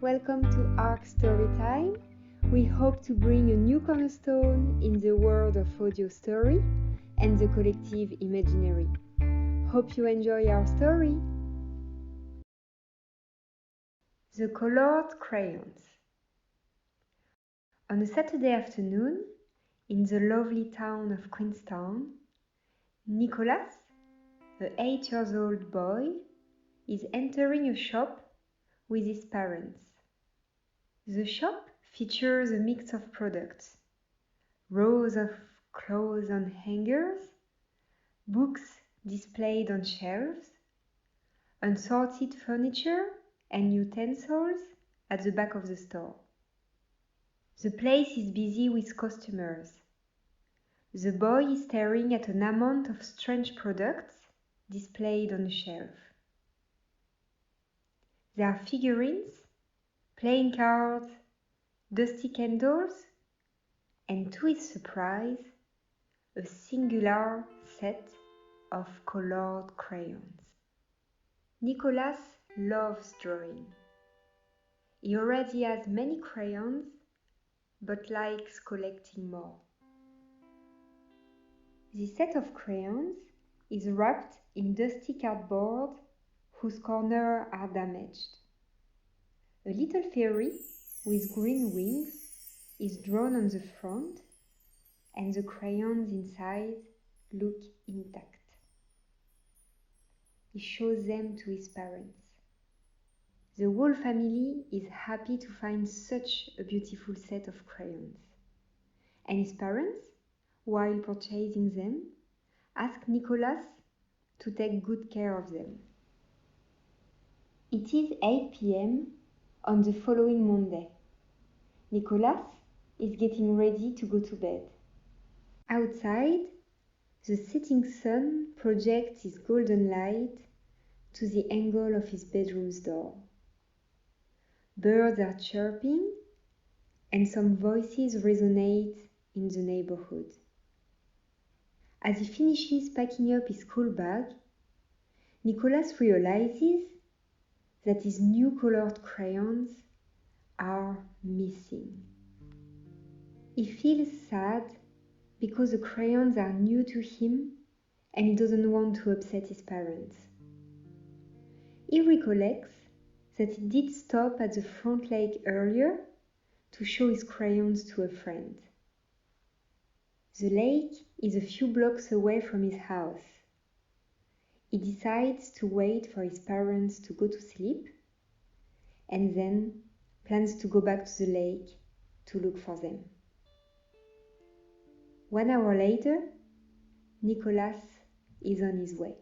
Welcome to ARC Storytime. We hope to bring a new cornerstone in the world of audio story and the collective imaginary. Hope you enjoy our story. The Coloured Crayons. On a Saturday afternoon, in the lovely town of Queenstown, Nicolas, the 8-year-old boy, is entering a shop with his parents. The shop features a mix of products: rows of clothes on hangers, books displayed on shelves, unsorted furniture and utensils at the back of the store. The place is busy with customers. The boy is staring at an amount of strange products displayed on a shelf. There are figurines, playing cards, dusty candles, and to his surprise, a singular set of colored crayons. Nicolas loves drawing. He already has many crayons, but likes collecting more. This set of crayons is wrapped in dusty cardboard whose corners are damaged. A little fairy with green wings is drawn on the front, and the crayons inside look intact. He shows them to his parents. The whole family is happy to find such a beautiful set of crayons. And his parents, while purchasing them, ask Nicolas to take good care of them. It is 8 p.m. on the following Monday. Nicolas is getting ready to go to bed. Outside, the setting sun projects his golden light to the angle of his bedroom's door. Birds are chirping, and some voices resonate in the neighborhood. As he finishes packing up his school bag, Nicolas realizes that his new colored crayons are missing. He feels sad because the crayons are new to him and he doesn't want to upset his parents. He recollects that he did stop at the front lake earlier to show his crayons to a friend. The lake is a few blocks away from his house. He decides to wait for his parents to go to sleep and then plans to go back to the lake to look for them. 1 hour later, Nicolas is on his way.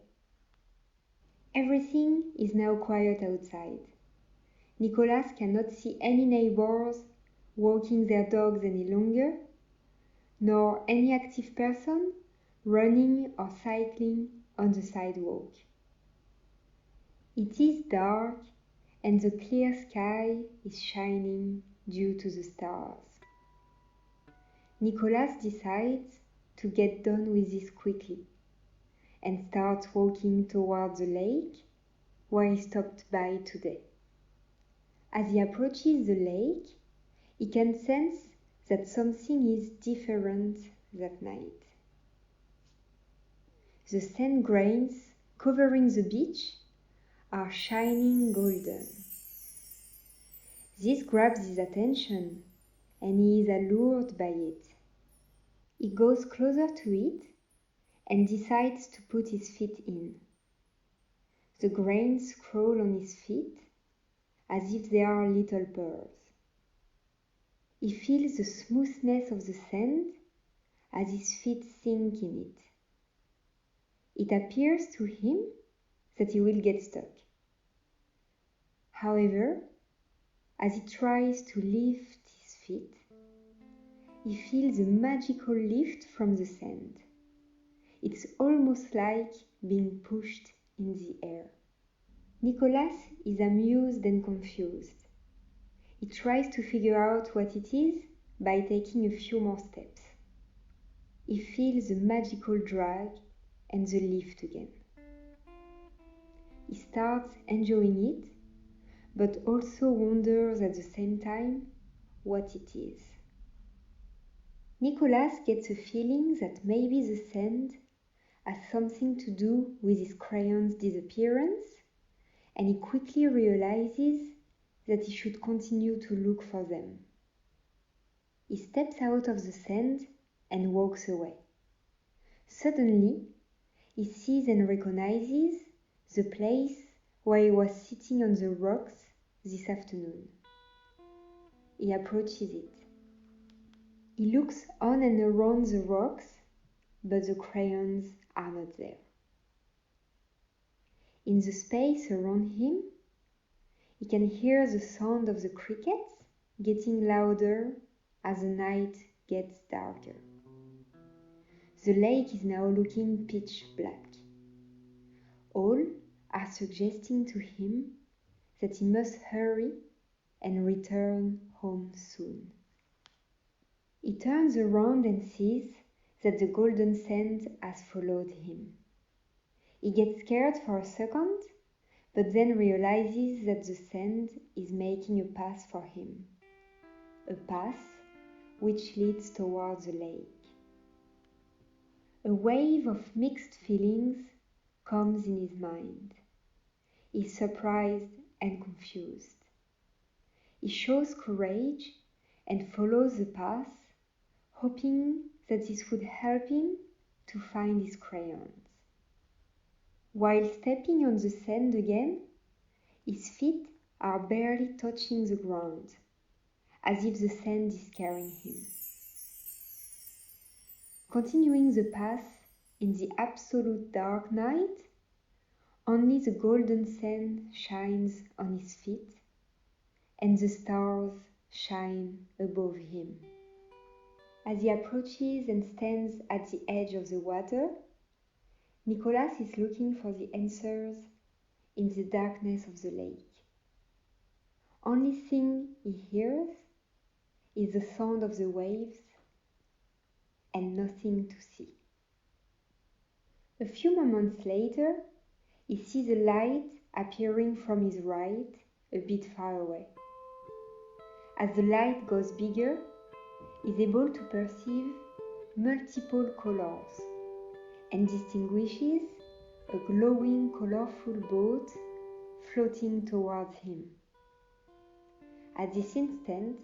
Everything is now quiet outside. Nicolas cannot see any neighbors walking their dogs any longer, nor any active person running or cycling on the sidewalk. It is dark and the clear sky is shining due to the stars. Nicolas decides to get done with this quickly and starts walking towards the lake where he stopped by today. As he approaches the lake, he can sense that something is different that night. The sand grains covering the beach are shining golden. This grabs his attention and he is allured by it. He goes closer to it and decides to put his feet in. The grains crawl on his feet as if they are little pearls. He feels the smoothness of the sand as his feet sink in it. It appears to him that he will get stuck. However, as he tries to lift his feet, he feels a magical lift from the sand. It's almost like being pushed in the air. Nicolas is amused and confused. He tries to figure out what it is by taking a few more steps. He feels the magical drag and the lift again. He starts enjoying it, but also wonders at the same time what it is. Nicolas gets a feeling that maybe the sand has something to do with his crayon's disappearance, and he quickly realizes that he should continue to look for them. He steps out of the sand and walks away. Suddenly, he sees and recognizes the place where he was sitting on the rocks this afternoon. He approaches it. He looks on and around the rocks, but the crayons are not there. In the space around him, he can hear the sound of the crickets getting louder as the night gets darker. The lake is now looking pitch black. All are suggesting to him that he must hurry and return home soon. He turns around and sees that the golden sand has followed him. He gets scared for a second, but then realizes that the sand is making a path for him. A path which leads towards the lake. A wave of mixed feelings comes in his mind. He's surprised and confused. He shows courage and follows the path, hoping that this would help him to find his crayons. While stepping on the sand again, his feet are barely touching the ground, as if the sand is carrying him. Continuing the path in the absolute dark night, only the golden sand shines on his feet, and the stars shine above him. As he approaches and stands at the edge of the water, Nicolas is looking for the answers in the darkness of the lake. Only thing he hears is the sound of the waves and nothing to see. A few moments later, he sees a light appearing from his right, a bit far away. As the light goes bigger, he is able to perceive multiple colors and distinguishes a glowing, colorful boat floating towards him. At this instant,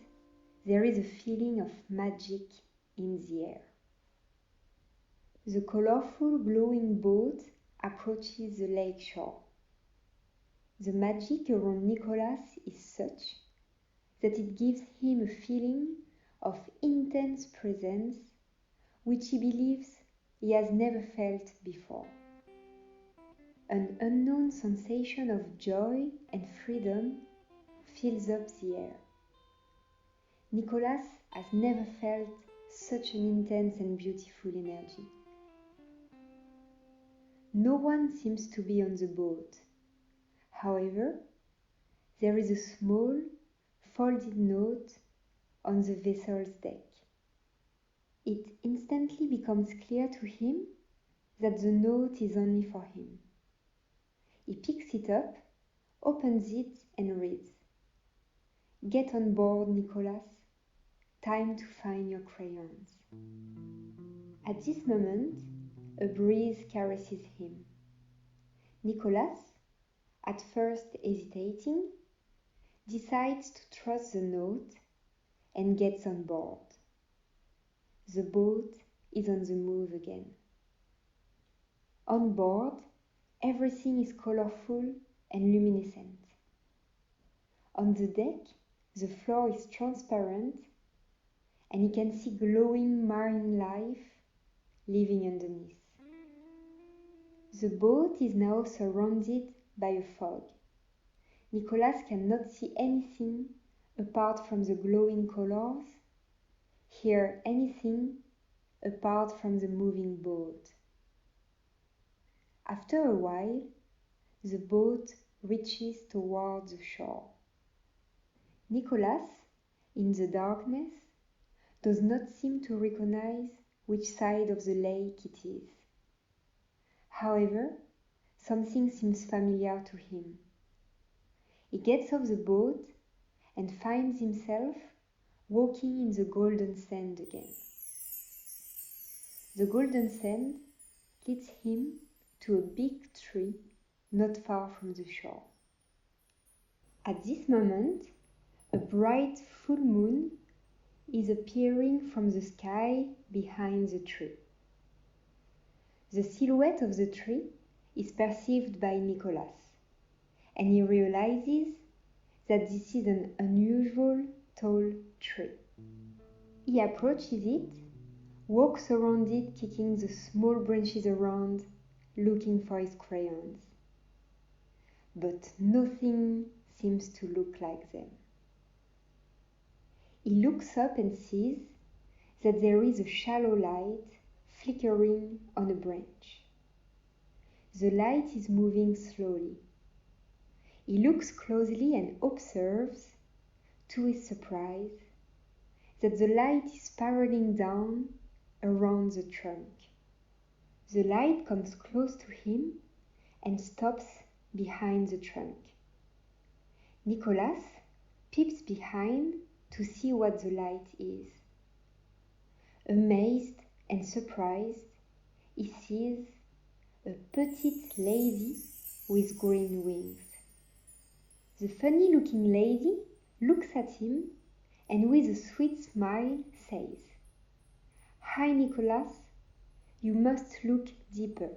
there is a feeling of magic in the air. The colorful, glowing boat approaches the lake shore. The magic around Nicolas is such that it gives him a feeling of intense presence which he believes he has never felt before. An unknown sensation of joy and freedom fills up the air. Nicolas has never felt such an intense and beautiful energy. No one seems to be on the boat. However, there is a small, folded note on the vessel's deck. It instantly becomes clear to him that the note is only for him. He picks it up, opens it and reads, "Get on board, Nicolas. Time to find your crayons." At this moment, a breeze caresses him. Nicolas, at first hesitating, decides to trust the note and gets on board. The boat is on the move again. On board, everything is colorful and luminescent. On the deck, the floor is transparent and you can see glowing marine life living underneath. The boat is now surrounded by a fog. Nicolas cannot see anything apart from the glowing colors, hear anything apart from the moving boat. After a while, the boat reaches towards the shore. Nicolas, in the darkness, does not seem to recognize which side of the lake it is. However, something seems familiar to him. He gets off the boat and finds himself walking in the golden sand again. The golden sand leads him to a big tree not far from the shore. At this moment, a bright full moon is appearing from the sky behind the tree. The silhouette of the tree is perceived by Nicolas, and he realizes that this is an unusual tall tree. He approaches it, walks around it, kicking the small branches around, looking for his crayons. But nothing seems to look like them. He looks up and sees that there is a shallow light flickering on a branch. The light is moving slowly. He looks closely and observes, to his surprise, that the light is spiraling down around the trunk. The light comes close to him and stops behind the trunk. Nicolas peeps behind to see what the light is. Amazed and surprised, he sees a petite lady with green wings. The funny-looking lady looks at him and with a sweet smile says, "Hi, Nicolas, you must look deeper."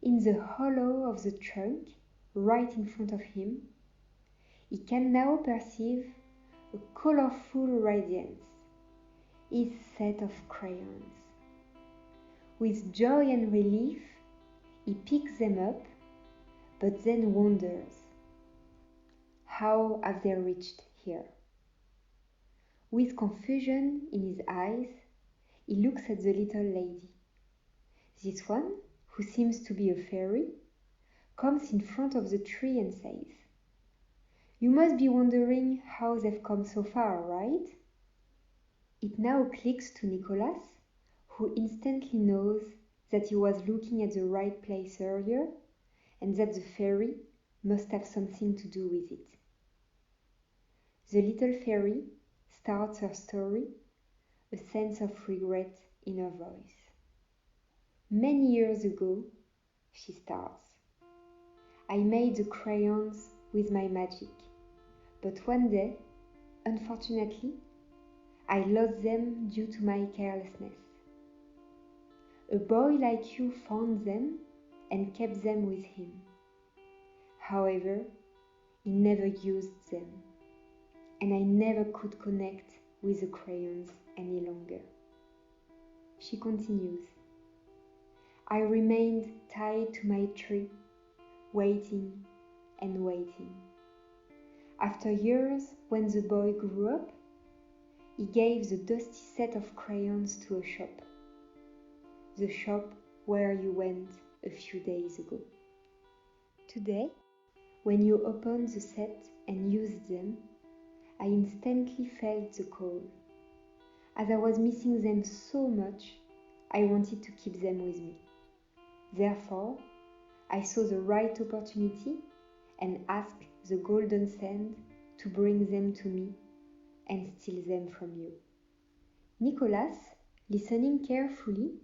In the hollow of the trunk, right in front of him, he can now perceive a colorful radiance, his set of crayons. With joy and relief, he picks them up, but then wonders, how have they reached here? With confusion in his eyes, he looks at the little lady. This one, who seems to be a fairy, comes in front of the tree and says, "You must be wondering how they've come so far, right?" It now clicks to Nicolas, who instantly knows that he was looking at the right place earlier and that the fairy must have something to do with it. The little fairy starts her story, a sense of regret in her voice. "Many years ago," she starts, "I made the crayons with my magic, but one day, unfortunately, I lost them due to my carelessness. A boy like you found them and kept them with him. However, he never used them, and I never could connect with the crayons any longer." She continues, "I remained tied to my tree, waiting and waiting. After years, when the boy grew up, he gave the dusty set of crayons to a shop, the shop where you went a few days ago. Today, when you opened the set and used them, I instantly felt the call. As I was missing them so much, I wanted to keep them with me. Therefore, I saw the right opportunity and asked the golden sand to bring them to me and steal them from you." Nicolas, listening carefully,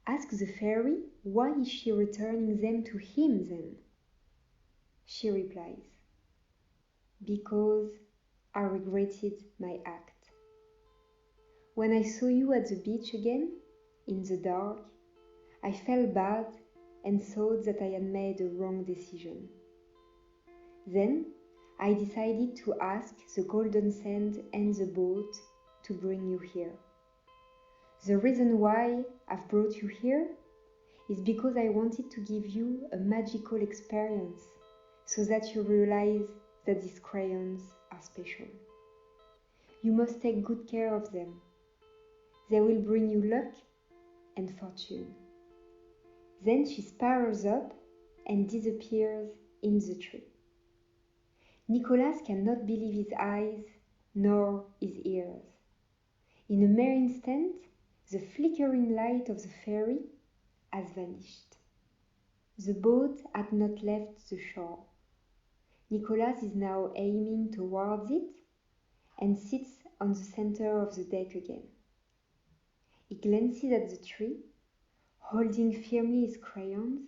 asks the fairy why is she returning them to him then. She replies, "Because I regretted my act. When I saw you at the beach again, in the dark, I felt bad and thought that I had made a wrong decision. Then I decided to ask the golden sand and the boat to bring you here. The reason why I've brought you here is because I wanted to give you a magical experience so that you realize that these crayons are special. You must take good care of them. They will bring you luck and fortune." Then she spirals up and disappears in the tree. Nicolas cannot believe his eyes nor his ears. In a mere instant, the flickering light of the fairy has vanished. The boat had not left the shore. Nicolas is now aiming towards it and sits on the center of the deck again. He glances at the tree, holding firmly his crayons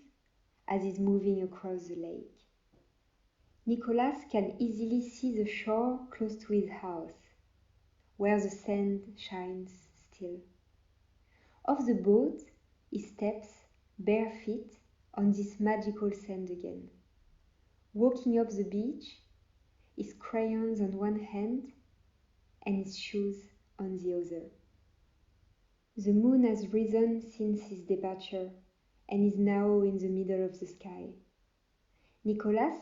as he's moving across the lake. Nicolas can easily see the shore close to his house, where the sand shines still. Off the boat, he steps bare feet on this magical sand again. Walking up the beach, his crayons on one hand and his shoes on the other. The moon has risen since his departure and is now in the middle of the sky. Nicolas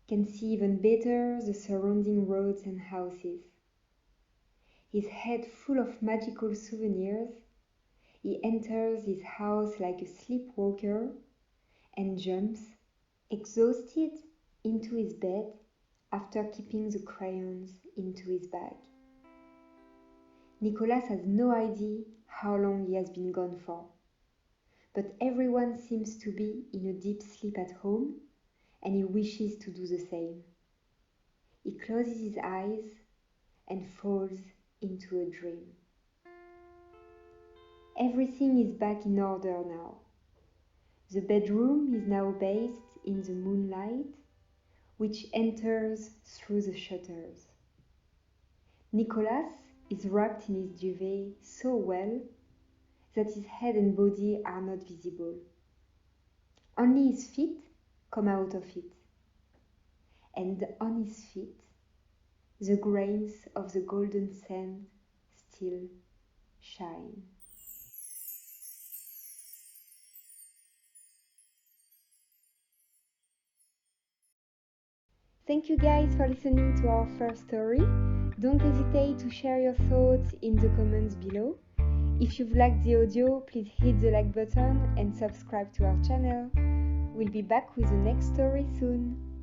can see even better the surrounding roads and houses. His head full of magical souvenirs, he enters his house like a sleepwalker and jumps, exhausted, into his bed after keeping the crayons into his bag. Nicolas has no idea how long he has been gone for, but everyone seems to be in a deep sleep at home, and he wishes to do the same. He closes his eyes and falls into a dream. Everything is back in order now. The bedroom is now bathed in the moonlight, which enters through the shutters. Nicolas is wrapped in his duvet so well that his head and body are not visible. Only his feet come out of it, and on his feet the grains of the golden sand still shine. Thank you guys for listening to our first story. Don't hesitate to share your thoughts in the comments below. If you've liked the audio, please hit the like button and subscribe to our channel. We'll be back with the next story soon.